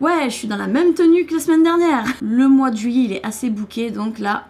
Ouais, je suis dans la même tenue que la semaine dernière. Le mois de juillet, il est assez bouqué, donc là,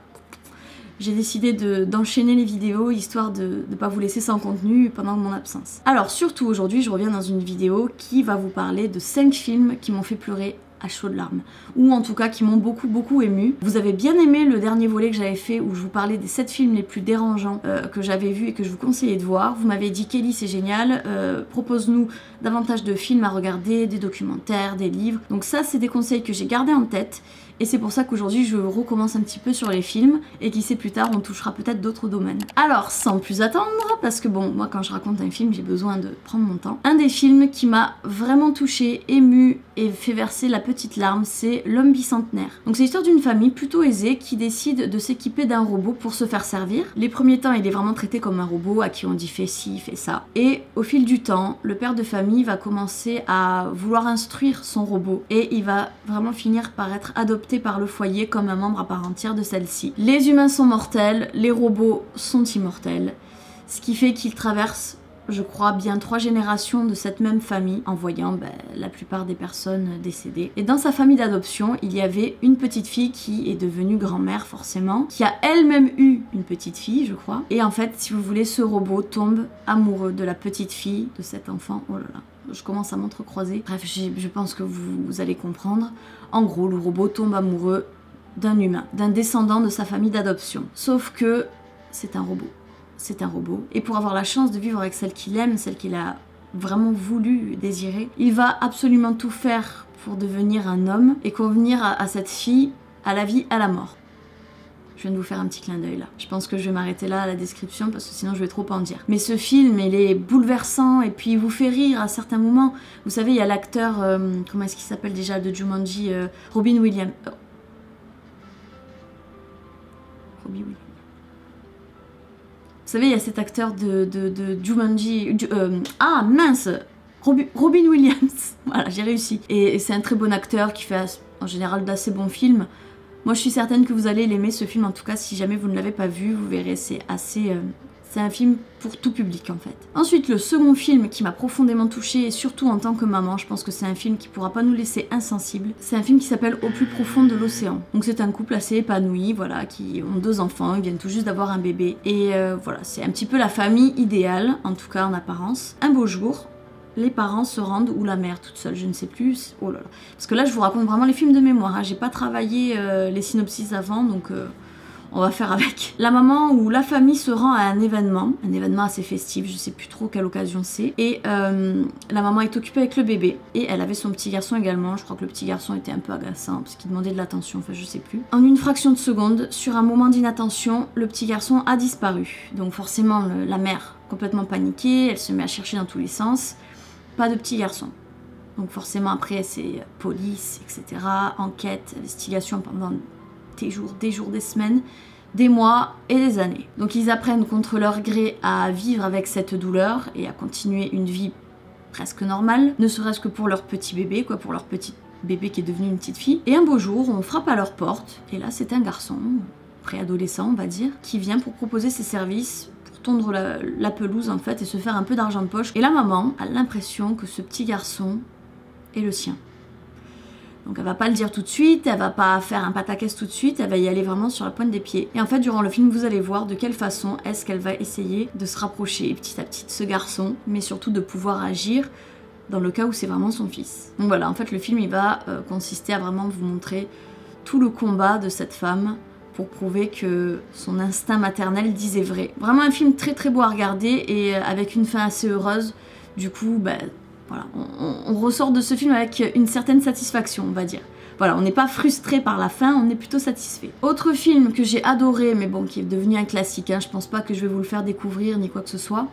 j'ai décidé d'enchaîner les vidéos, histoire de ne pas vous laisser sans contenu pendant mon absence. Alors surtout aujourd'hui, je reviens dans une vidéo qui va vous parler de 5 films qui m'ont fait pleurer à chaudes larmes, ou en tout cas qui m'ont beaucoup ému. Vous avez bien aimé le dernier volet que j'avais fait où je vous parlais des 7 films les plus dérangeants que j'avais vus et que je vous conseillais de voir. Vous m'avez dit Kelly c'est génial, propose-nous davantage de films à regarder, des documentaires, des livres. Donc ça c'est des conseils que j'ai gardés en tête. Et c'est pour ça qu'aujourd'hui je recommence un petit peu sur les films et qui sait plus tard on touchera peut-être d'autres domaines. Alors sans plus attendre, parce que bon moi quand je raconte un film j'ai besoin de prendre mon temps. Un des films qui m'a vraiment touchée, émue et fait verser la petite larme, c'est L'homme bicentenaire. Donc c'est l'histoire d'une famille plutôt aisée qui décide de s'équiper d'un robot pour se faire servir. Les premiers temps il est vraiment traité comme un robot à qui on dit fais ci, fais ça. Et au fil du temps, le père de famille va commencer à vouloir instruire son robot et il va vraiment finir par être adopté par le foyer comme un membre à part entière de celle-ci. Les humains sont mortels, les robots sont immortels, ce qui fait qu'ils traversent, je crois, bien 3 générations de cette même famille en voyant la plupart des personnes décédées. Et dans sa famille d'adoption, il y avait une petite fille qui est devenue grand-mère forcément, qui a elle-même eu une petite fille, je crois. Et en fait, si vous voulez, ce robot tombe amoureux de la petite fille de cet enfant. Oh là là. Je commence à m'entrecroiser. Bref, je pense que vous allez comprendre. En gros, le robot tombe amoureux d'un humain, d'un descendant de sa famille d'adoption. Sauf que c'est un robot. C'est un robot. Et pour avoir la chance de vivre avec celle qu'il aime, celle qu'il a vraiment voulu désirer, il va absolument tout faire pour devenir un homme et convenir à cette fille à la vie, à la mort. Je viens de vous faire un petit clin d'œil là. Je pense que je vais m'arrêter là à la description parce que sinon je vais trop en dire. Mais ce film, il est bouleversant et puis il vous fait rire à certains moments. Vous savez, il y a l'acteur, comment est-ce qu'il s'appelle déjà, de Jumanji, Robin Williams. Robin Williams. Vous savez, il y a cet acteur de Jumanji... ah mince, Robin Williams. Voilà, j'ai réussi. Et c'est un très bon acteur qui fait en général d'assez bons films. Moi je suis certaine que vous allez l'aimer ce film, en tout cas si jamais vous ne l'avez pas vu, vous verrez, c'est assez... c'est un film pour tout public en fait. Ensuite, le second film qui m'a profondément touchée, et surtout en tant que maman, je pense que c'est un film qui pourra pas nous laisser insensibles, c'est un film qui s'appelle Au plus profond de l'océan. Donc c'est un couple assez épanoui, voilà, qui ont 2 enfants, ils viennent tout juste d'avoir un bébé, et voilà, c'est un petit peu la famille idéale, en tout cas en apparence. Un beau jour, les parents se rendent, ou la mère toute seule, je ne sais plus, oh là là. Parce que là je vous raconte vraiment les films de mémoire, hein. J'ai pas travaillé les synopsis avant, donc on va faire avec. La maman ou la famille se rend à un événement assez festif, je sais plus trop quelle occasion c'est, et la maman est occupée avec le bébé, et elle avait son petit garçon également, je crois que le petit garçon était un peu agaçant, parce qu'il demandait de l'attention, enfin je sais plus. En une fraction de seconde, sur un moment d'inattention, le petit garçon a disparu. Donc forcément la mère, complètement paniquée, elle se met à chercher dans tous les sens. Pas de petit garçon. Donc forcément après c'est police, etc. Enquête, investigation pendant des jours, des semaines, des mois et des années. Donc ils apprennent contre leur gré à vivre avec cette douleur et à continuer une vie presque normale, ne serait-ce que pour leur petit bébé, quoi, pour leur petit bébé qui est devenu une petite fille. Et un beau jour, on frappe à leur porte, et là c'est un garçon, préadolescent on va dire, qui vient pour proposer ses services, tondre la pelouse en fait et se faire un peu d'argent de poche. Et la maman a l'impression que ce petit garçon est le sien. Donc elle va pas le dire tout de suite, elle va pas faire un pataquès tout de suite, elle va y aller vraiment sur la pointe des pieds. Et en fait durant le film vous allez voir de quelle façon est-ce qu'elle va essayer de se rapprocher petit à petit de ce garçon, mais surtout de pouvoir agir dans le cas où c'est vraiment son fils. Donc voilà, en fait le film il va consister à vraiment vous montrer tout le combat de cette femme pour prouver que son instinct maternel disait vrai. Vraiment un film très beau à regarder et avec une fin assez heureuse. Du coup, voilà, on ressort de ce film avec une certaine satisfaction, on va dire. Voilà, on n'est pas frustré par la fin, on est plutôt satisfait. Autre film que j'ai adoré, mais bon, qui est devenu un classique, hein, je pense pas que je vais vous le faire découvrir ni quoi que ce soit,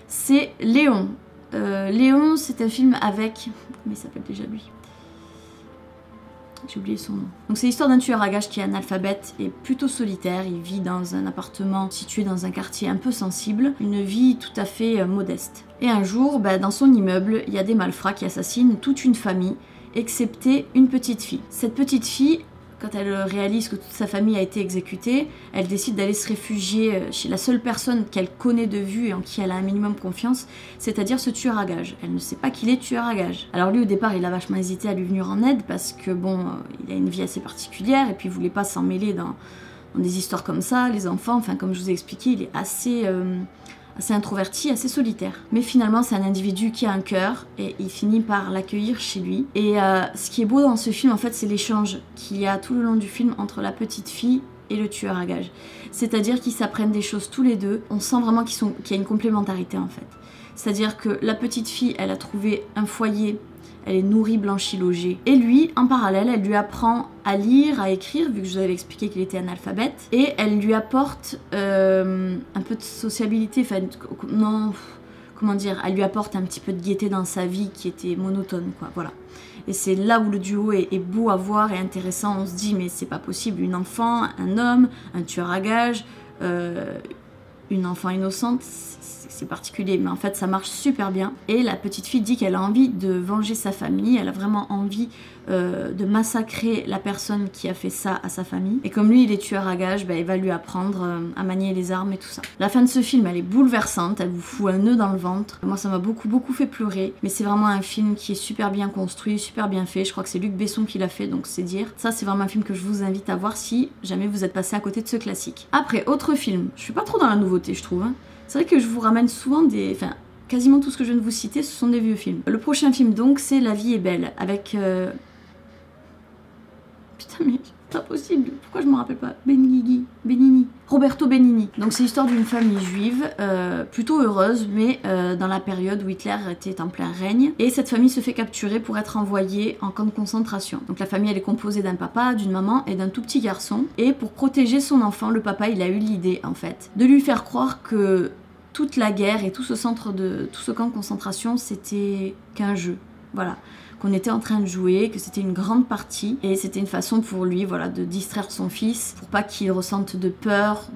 c'est Léon. Léon, c'est un film avec... Comment il s'appelle déjà lui ? J'ai oublié son nom. Donc c'est l'histoire d'un tueur à gages qui est analphabète et plutôt solitaire. Il vit dans un appartement situé dans un quartier un peu sensible, une vie tout à fait modeste. Et un jour, dans son immeuble, il y a des malfrats qui assassinent toute une famille, excepté une petite fille. Cette petite fille quand elle réalise que toute sa famille a été exécutée, elle décide d'aller se réfugier chez la seule personne qu'elle connaît de vue et en qui elle a un minimum confiance, c'est-à-dire ce tueur à gages. Elle ne sait pas qu'il est tueur à gages. Alors lui, au départ, il a vachement hésité à lui venir en aide parce que bon, il a une vie assez particulière et puis il voulait pas s'en mêler dans des histoires comme ça, les enfants, enfin comme je vous ai expliqué, il est assez introverti, assez solitaire. Mais finalement, c'est un individu qui a un cœur et il finit par l'accueillir chez lui. Et ce qui est beau dans ce film, en fait, c'est l'échange qu'il y a tout le long du film entre la petite fille et le tueur à gages. C'est-à-dire qu'ils s'apprennent des choses tous les deux. On sent vraiment qu'il y a une complémentarité, en fait. C'est-à-dire que la petite fille, elle a trouvé un foyer, elle est nourrie, blanchie, logée. Et lui, en parallèle, elle lui apprend à lire, à écrire, vu que je vous avais expliqué qu'il était analphabète. Et elle lui apporte un peu de sociabilité, enfin, non, comment dire, elle lui apporte un petit peu de gaieté dans sa vie qui était monotone, quoi, voilà. Et c'est là où le duo est beau à voir et intéressant. On se dit, mais c'est pas possible, une enfant, un homme, un tueur à gages, une enfant innocente, c'est particulier, mais en fait ça marche super bien. Et la petite fille dit qu'elle a envie de venger sa famille, elle a vraiment envie de massacrer la personne qui a fait ça à sa famille. Et comme lui il est tueur à gages, il va lui apprendre à manier les armes et tout ça. La fin de ce film, elle est bouleversante, elle vous fout un nœud dans le ventre. Moi ça m'a beaucoup fait pleurer, mais c'est vraiment un film qui est super bien construit, super bien fait. Je crois que c'est Luc Besson qui l'a fait, donc c'est dire. Ça c'est vraiment un film que je vous invite à voir si jamais vous êtes passé à côté de ce classique. Après, autre film, je suis pas trop dans la nouveauté je trouve, hein. C'est vrai que je vous ramène souvent enfin, quasiment tout ce que je viens de vous citer, ce sont des vieux films. Le prochain film donc, c'est La vie est belle, avec... Putain mais c'est pas possible, pourquoi je me rappelle pas? Benigni. Roberto Benigni. Donc c'est l'histoire d'une famille juive, plutôt heureuse, mais dans la période où Hitler était en plein règne. Et cette famille se fait capturer pour être envoyée en camp de concentration. Donc la famille elle est composée d'un papa, d'une maman et d'un tout petit garçon. Et pour protéger son enfant, le papa il a eu l'idée en fait de lui faire croire que toute la guerre et tout ce camp de concentration c'était qu'un jeu. Voilà. Qu'on était en train de jouer, que c'était une grande partie et c'était une façon pour lui voilà, de distraire son fils pour pas qu'il ressente de peur,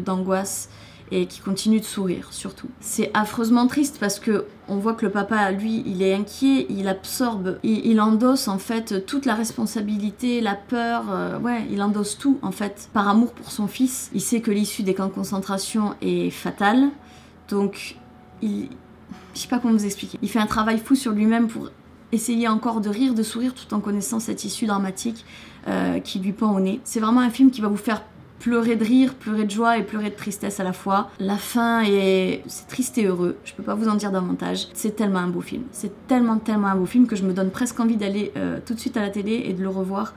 d'angoisse et qu'il continue de sourire surtout. C'est affreusement triste parce que on voit que le papa lui il est inquiet, il absorbe, il endosse en fait toute la responsabilité, la peur, ouais il endosse tout en fait par amour pour son fils. Il sait que l'issue des camps de concentration est fatale donc je sais pas comment vous expliquer. Il fait un travail fou sur lui-même pour essayer encore de rire, de sourire tout en connaissant cette issue dramatique qui lui pend au nez. C'est vraiment un film qui va vous faire pleurer de rire, pleurer de joie et pleurer de tristesse à la fois. La fin c'est triste et heureux, je peux pas vous en dire davantage. C'est tellement un beau film, c'est tellement un beau film que je me donne presque envie d'aller tout de suite à la télé et de le revoir.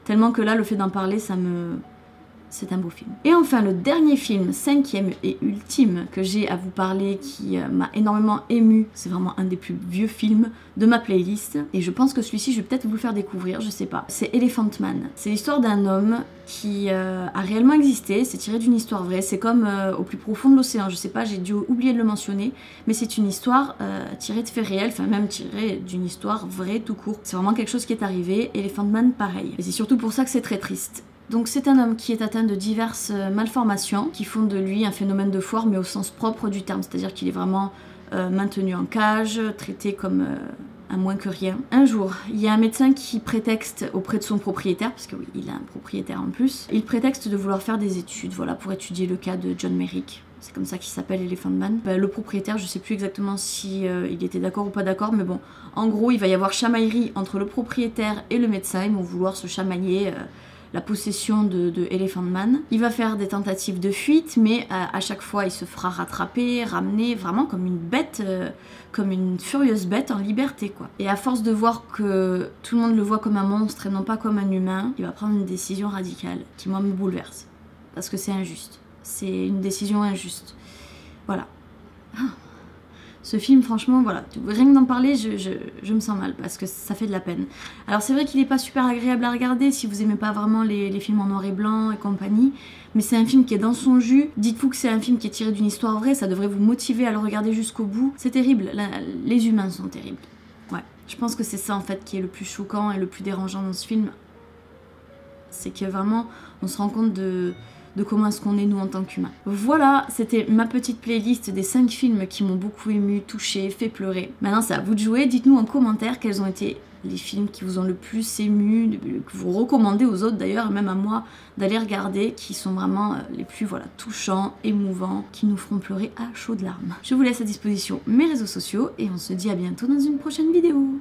Tellement que là, le fait d'en parler, c'est un beau film. Et enfin, le dernier film, cinquième et ultime, que j'ai à vous parler, qui m'a énormément ému, c'est vraiment un des plus vieux films de ma playlist, et je pense que celui-ci, je vais peut-être vous le faire découvrir, je sais pas. C'est Elephant Man. C'est l'histoire d'un homme qui a réellement existé, c'est tiré d'une histoire vraie, c'est comme au plus profond de l'océan, je sais pas, j'ai dû oublier de le mentionner, mais c'est une histoire tirée de faits réels, enfin même tirée d'une histoire vraie tout court. C'est vraiment quelque chose qui est arrivé, Elephant Man pareil. Et c'est surtout pour ça que c'est très triste. Donc c'est un homme qui est atteint de diverses malformations qui font de lui un phénomène de foire mais au sens propre du terme, c'est-à-dire qu'il est vraiment maintenu en cage, traité comme un moins que rien. Un jour, il y a un médecin qui prétexte auprès de son propriétaire, parce que oui, il a un propriétaire en plus, il prétexte de vouloir faire des études, voilà, pour étudier le cas de John Merrick. C'est comme ça qu'il s'appelle Elephant Man. Le propriétaire, je sais plus exactement si il était d'accord ou pas d'accord, mais bon, en gros, il va y avoir chamaillerie entre le propriétaire et le médecin, ils vont vouloir se chamailler la possession de Elephant Man. Il va faire des tentatives de fuite, mais à chaque fois il se fera rattraper, ramener, vraiment comme une bête, comme une furieuse bête en liberté quoi. Et à force de voir que tout le monde le voit comme un monstre et non pas comme un humain, il va prendre une décision radicale qui moi me bouleverse. Parce que c'est injuste. C'est une décision injuste. Voilà. Ce film, franchement, voilà, rien que d'en parler, je me sens mal parce que ça fait de la peine. Alors c'est vrai qu'il n'est pas super agréable à regarder si vous aimez pas vraiment les films en noir et blanc et compagnie, mais c'est un film qui est dans son jus. Dites-vous que c'est un film qui est tiré d'une histoire vraie, ça devrait vous motiver à le regarder jusqu'au bout. C'est terrible, les humains sont terribles. Ouais, je pense que c'est ça en fait qui est le plus choquant et le plus dérangeant dans ce film. C'est que vraiment, on se rend compte de de comment est-ce qu'on est nous en tant qu'humains. Voilà, c'était ma petite playlist des 5 films qui m'ont beaucoup ému, touché, fait pleurer. Maintenant c'est à vous de jouer, dites-nous en commentaire quels ont été les films qui vous ont le plus ému, que vous recommandez aux autres d'ailleurs, même à moi, d'aller regarder, qui sont vraiment les plus touchants, émouvants, qui nous feront pleurer à chaudes larmes. Je vous laisse à disposition mes réseaux sociaux et on se dit à bientôt dans une prochaine vidéo.